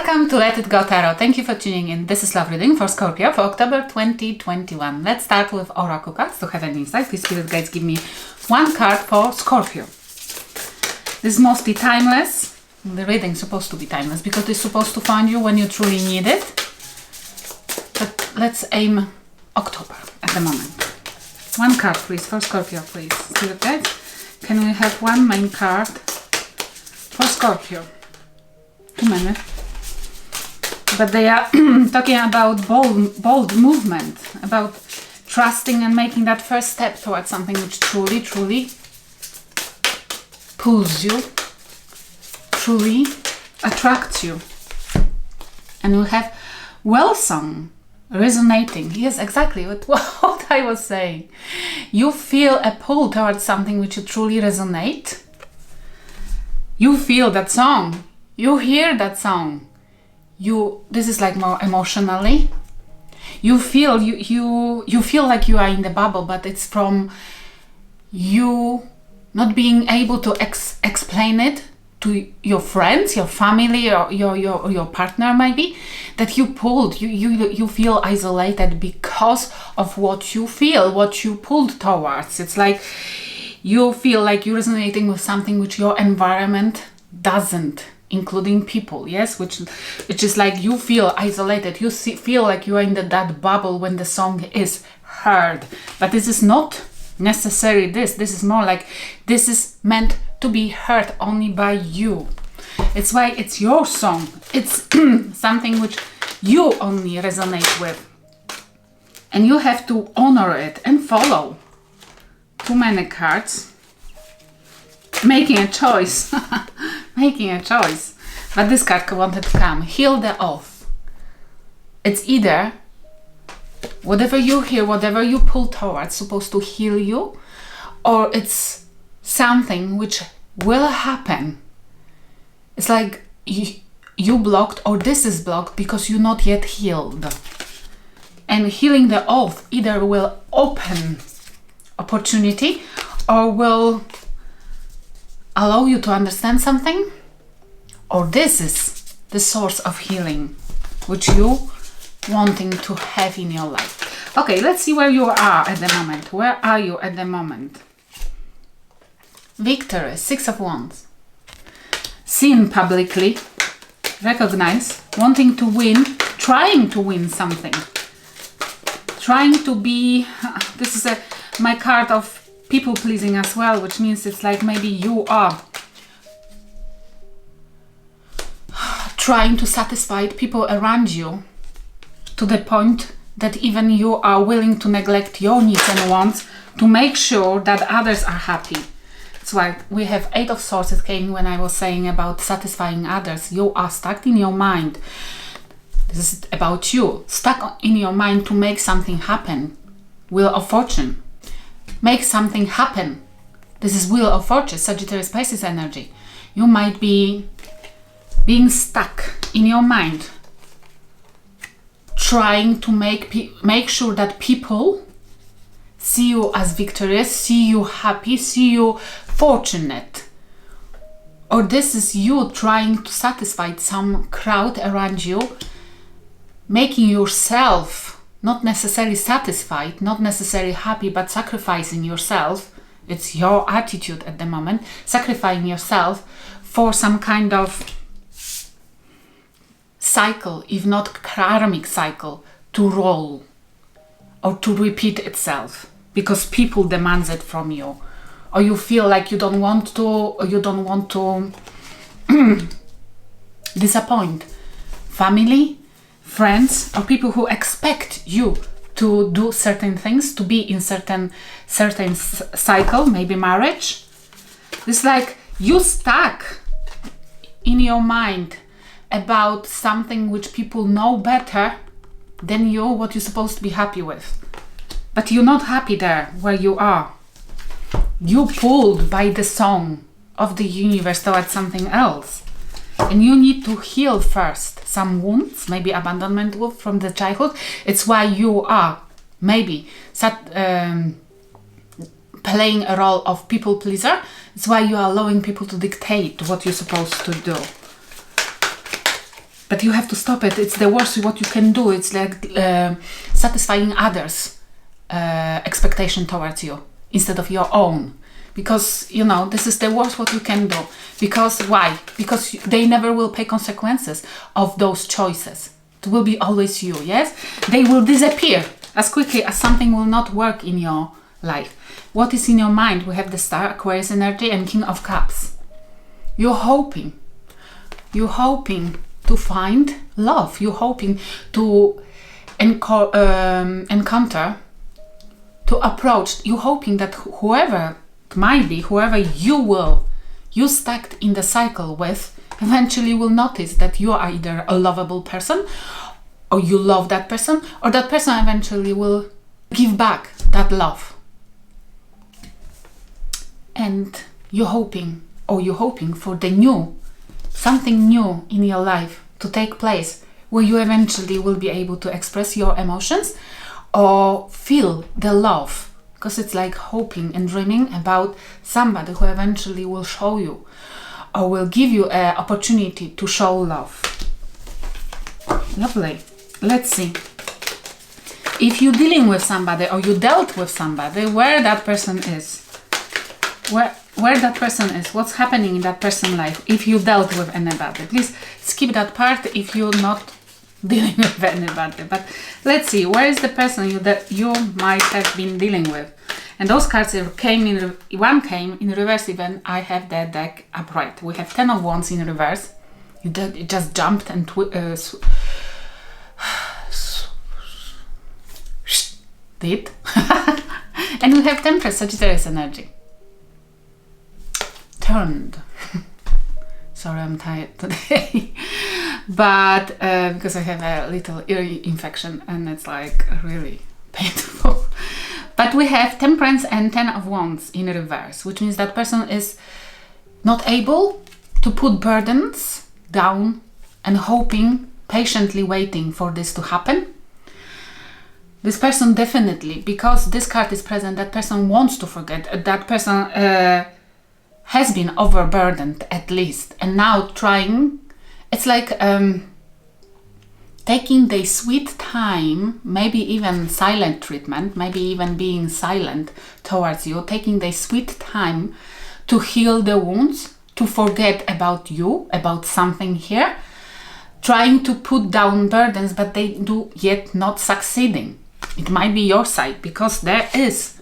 Welcome to Let It Go Tarot. Thank you for tuning in. This is love reading for Scorpio for October 2021. Let's start with Oracle cards to have an insight. Please, Spirit Guides, give me one card for Scorpio. This is mostly timeless. The reading is supposed to be timeless because it's supposed to find you when you truly need it. But let's aim October at the moment. One card, please, for Scorpio, please. Spirit Guides, can we have one main card for Scorpio? Too many. But they are talking about bold movement, about trusting and making that first step towards something which truly, truly pulls you, truly attracts you. And we have well song resonating. Yes, exactly what I was saying. You feel a pull towards something which you truly resonate. You feel that song. You hear that song. This is like more emotionally. You feel you feel like you are in the bubble, but it's from you not being able to explain it to your friends, your family, or your partner maybe, that you pulled. You feel isolated because of what you feel, what you pulled towards. It's like you feel like you're resonating with something which your environment doesn't, including people, yes, which is like you feel isolated. You feel like you are in that bubble when the song is heard. But this is not necessarily this. This is more like this is meant to be heard only by you. It's why it's your song. It's something which you only resonate with. And you have to honor it and follow. Too many cards. Making a choice. Making a choice. But this card wanted to come. Heal the oath. It's either whatever you hear, whatever you pull towards, supposed to heal you, or it's something which will happen. It's like you blocked, or this is blocked because you're not yet healed. And healing the oath either will open opportunity or will allow you to understand something, or this is the source of healing which you wanting to have in your life. Okay, let's see where you are at the moment. Where are you at the moment? Victory, Six of Wands. Seen publicly, recognize, wanting to win, trying to win something. Trying to be, this is my card of people pleasing as well, which means it's like maybe you are trying to satisfy people around you to the point that even you are willing to neglect your needs and wants to make sure that others are happy. That's why we have Eight of Swords. It came when I was saying about satisfying others. You are stuck in your mind. This is about you. Stuck in your mind to make something happen. Wheel of Fortune. Make something happen. This is Wheel of Fortune, Sagittarius Pisces energy. You might be being stuck in your mind, trying to make sure that people see you as victorious, see you happy, see you fortunate. Or this is you trying to satisfy some crowd around you, making yourself not necessarily satisfied, not necessarily happy, but sacrificing yourself. It's your attitude at the moment. Sacrificing yourself for some kind of cycle, if not karmic cycle, to roll or to repeat itself because people demand it from you, or you feel like you don't want to, or you don't want to disappoint family, friends, or people who expect you to do certain things, to be in certain cycle, maybe marriage. It's like you stuck in your mind about something which people know better than you, what you're supposed to be happy with. But you're not happy there where you are. You pulled by the song of the universe towards something else. And you need to heal first some wounds, maybe abandonment from the childhood. It's why you are maybe playing a role of people pleaser. It's why you are allowing people to dictate what you're supposed to do. But you have to stop it. It's the worst what you can do. It's like satisfying others' expectation towards you instead of your own. Because, you know, this is the worst what you can do. Because why? Because they never will pay consequences of those choices. It will be always you, yes? They will disappear as quickly as something will not work in your life. What is in your mind? We have the Star, Aquarius energy, and King of Cups. You're hoping to find love. You're hoping to encounter, to approach. You're hoping that whoever it might be, whoever you stuck in the cycle with, eventually will notice that you are either a lovable person, or you love that person, or that person eventually will give back that love. And you're hoping for something new in your life to take place, where you eventually will be able to express your emotions or feel the love. Because it's like hoping and dreaming about somebody who eventually will show you or will give you an opportunity to show love. Lovely. Let's see. If you're dealing with somebody or you dealt with somebody, where that person is. Where that person is. What's happening in that person's life. If you dealt with anybody. Please skip that part if you're not dealing with anybody. But let's see. Where is the person that you might have been dealing with? And those cards came in reverse, even I have the deck upright. We have 10 of Wands in reverse. It just jumped and did. And we have Temperance, Sagittarius energy. Turned. Sorry, I'm tired today. But because I have a little ear infection and it's like really painful. But we have Temperance and 10 of Wands in reverse, which means that person is not able to put burdens down and hoping, patiently waiting for this to happen. This person definitely, because this card is present, that person wants to forget. That person has been overburdened at least, and now trying. It's like taking the sweet time, maybe even silent treatment, maybe even being silent towards you, taking the sweet time to heal the wounds, to forget about you, about something here, trying to put down burdens, but they do yet not succeeding. It might be your side, because there is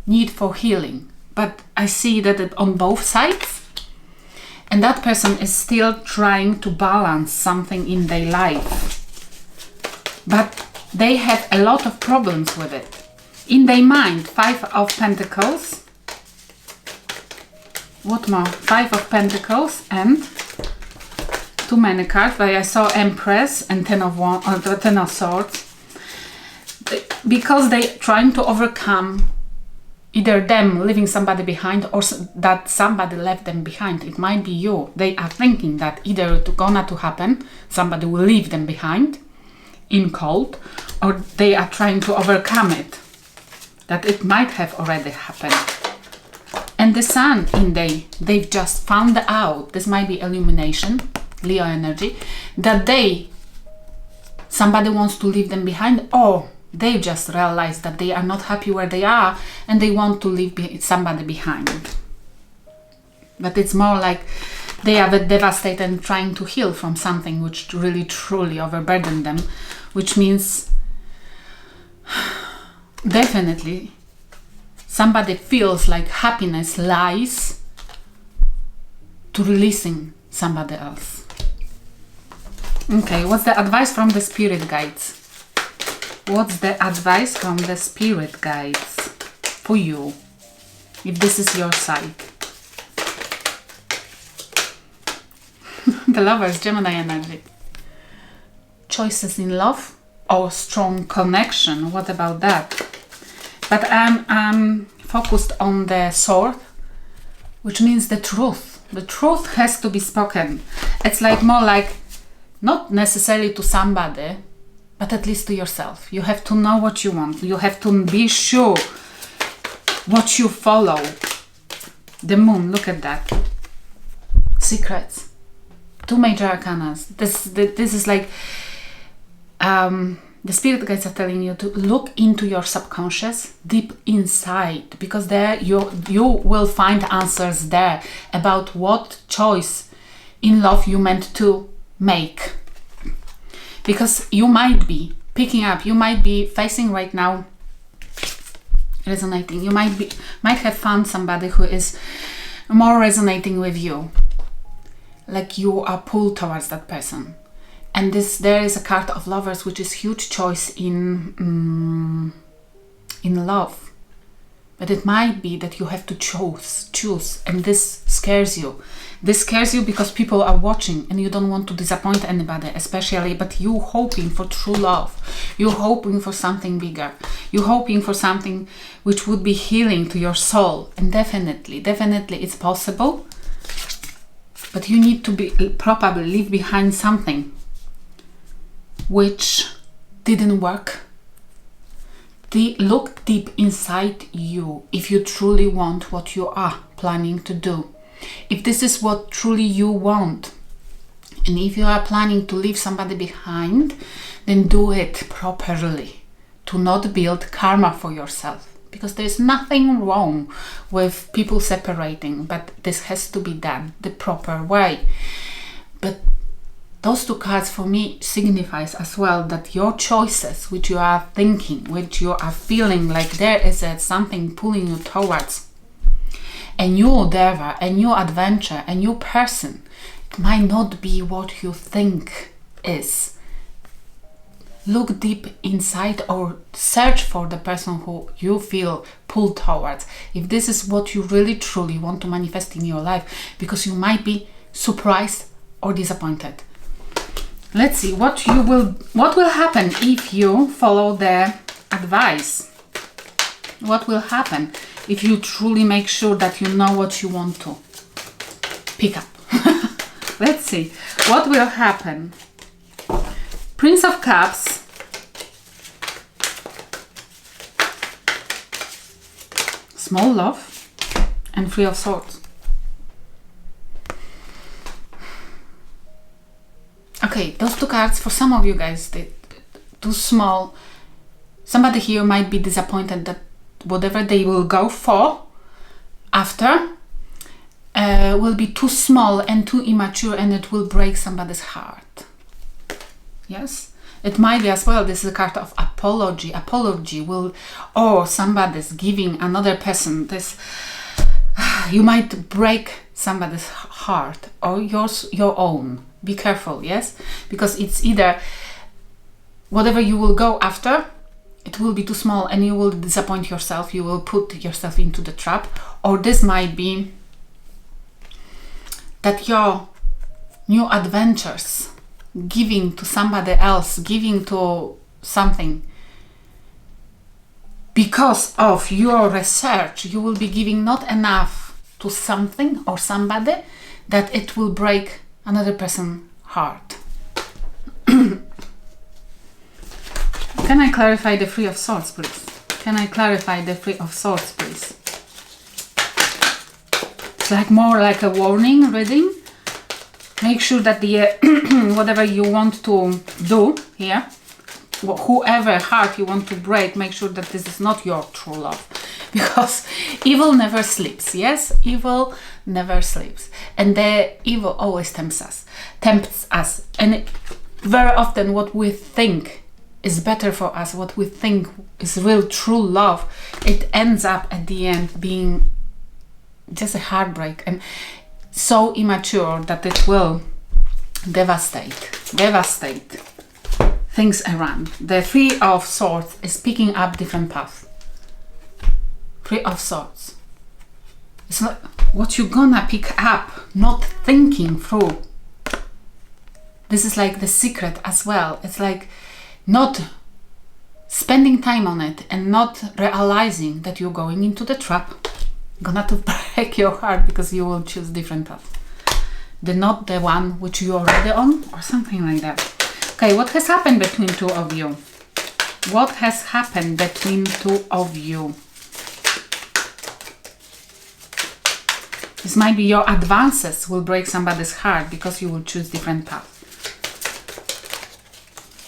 need for healing, but I see that on both sides. And that person is still trying to balance something in their life. But they have a lot of problems with it. In their mind, 5 of Pentacles. What more? 5 of Pentacles and too many cards. But I saw Empress and 10 of Swords. Because they're trying to overcome either them leaving somebody behind or that somebody left them behind. It might be you. They are thinking that either it's gonna to happen, somebody will leave them behind in cold, or they are trying to overcome it, that it might have already happened. And the Sun in they've just found out, this might be illumination, Leo energy, that somebody wants to leave them behind, or they just realize that they are not happy where they are and they want to leave somebody behind. But it's more like they are devastated and trying to heal from something which really truly overburdened them, which means definitely somebody feels like happiness lies to releasing somebody else. Okay, what's the advice from the spirit guides? What's the advice from the spirit guides for you, if this is your side? The Lovers, Gemini energy. Choices in love or strong connection, what about that? But I'm focused on the Sword, which means the truth. The truth has to be spoken. It's like more like not necessarily to somebody, but at least to yourself. You have to know what you want. You have to be sure what you follow. The Moon, look at that. Secrets. Two major arcanas. This is like the spirit guides are telling you to look into your subconscious deep inside, because there you will find answers there about what choice in love you meant to make. Because you might be picking up, you might be facing right now, resonating, you might have found somebody who is more resonating with you, like you are pulled towards that person. And there is a card of Lovers, which is huge choice in love. But it might be that you have to choose, and this scares you. This scares you because people are watching and you don't want to disappoint anybody, especially, but you hoping for true love. You're hoping for something bigger. You're hoping for something which would be healing to your soul. And definitely it's possible. But you need to probably leave behind something which didn't work. Look deep inside you if you truly want what you are planning to do. If this is what truly you want, and if you are planning to leave somebody behind, then do it properly, to not build karma for yourself. Because there's nothing wrong with people separating, but this has to be done the proper way. But those two cards for me signifies as well that your choices, which you are thinking, which you are feeling like there is something pulling you towards a new endeavor, a new adventure, a new person, it might not be what you think is. Look deep inside or search for the person who you feel pulled towards. If this is what you really truly want to manifest in your life, because you might be surprised or disappointed. Let's see what will happen if you follow the advice. What will happen if you truly make sure that you know what you want to pick up. Let's see what will happen. Prince of Cups, small love, and Three of Swords. Okay, those two cards, for some of you guys, they're too small. Somebody here might be disappointed that whatever they will go for after will be too small and too immature, and it will break somebody's heart. Yes? It might be as well, this is a card of apology. Apology will, or somebody's giving another person this, you might break somebody's heart or your own. Be careful, yes? Because it's either whatever you will go after, it will be too small and you will disappoint yourself, you will put yourself into the trap, or this might be that your new adventures, giving to somebody else, giving to something, because of your research, you will be giving not enough to something or somebody that it will break another person's heart. Can I clarify the Three of Swords, please? Can I clarify the Three of Swords, please? It's like more like a warning reading. Make sure that the whatever you want to do here, whoever heart you want to break, make sure that this is not your true love. Because evil never sleeps, yes? Evil never sleeps. And the evil always tempts us. And very often what we think is better for us, what we think is real true love, it ends up at the end being just a heartbreak and so immature that it will devastate things around. The Three of Swords is picking up different paths. Three of Swords. It's not what you're gonna pick up, not thinking through. This is like the secret as well. It's like not spending time on it and not realizing that you're going into the trap. Gonna to break your heart because you will choose different path. Not the one which you're already on, or something like that. Okay, what has happened between two of you? What has happened between two of you? This might be your advances will break somebody's heart because you will choose different path.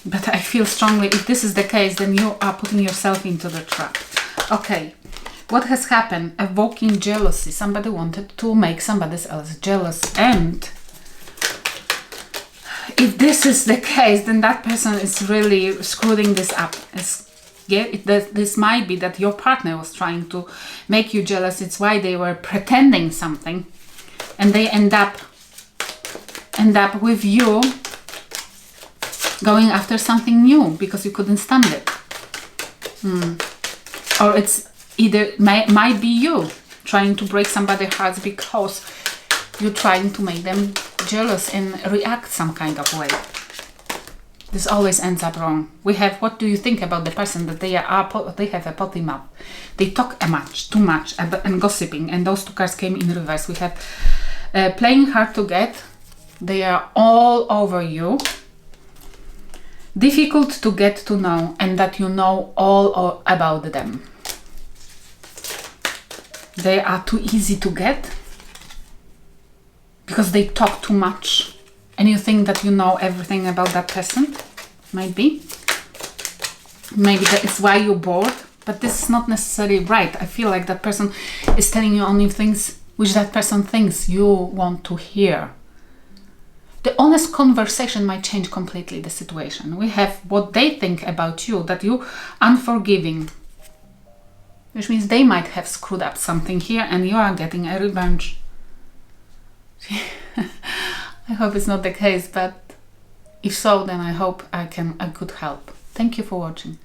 But I feel strongly, if this is the case, then you are putting yourself into the trap. Okay, what has happened? Evoking jealousy. Somebody wanted to make somebody else jealous. And if this is the case, then that person is really screwing this up. This might be that your partner was trying to make you jealous. It's why they were pretending something. And they end up with you going after something new because you couldn't stand it. Or it's either might be you trying to break somebody's hearts because you're trying to make them jealous and react some kind of way. This always ends up wrong. We have, what do you think about the person that they have a potty mouth? They talk too much, and gossiping, and those two cards came in reverse. We have playing hard to get. They are all over you. Difficult to get to know, and that you know all about them. They are too easy to get because they talk too much, and you think that you know everything about that person. Might be. Maybe that is why you're bored, but this is not necessarily right. I feel like that person is telling you only things which that person thinks you want to hear. The honest conversation might change completely the situation. We have what they think about you, that you unforgiving, which means they might have screwed up something here and you are getting a revenge. I hope it's not the case, but if so, then I hope I could help. Thank you for watching.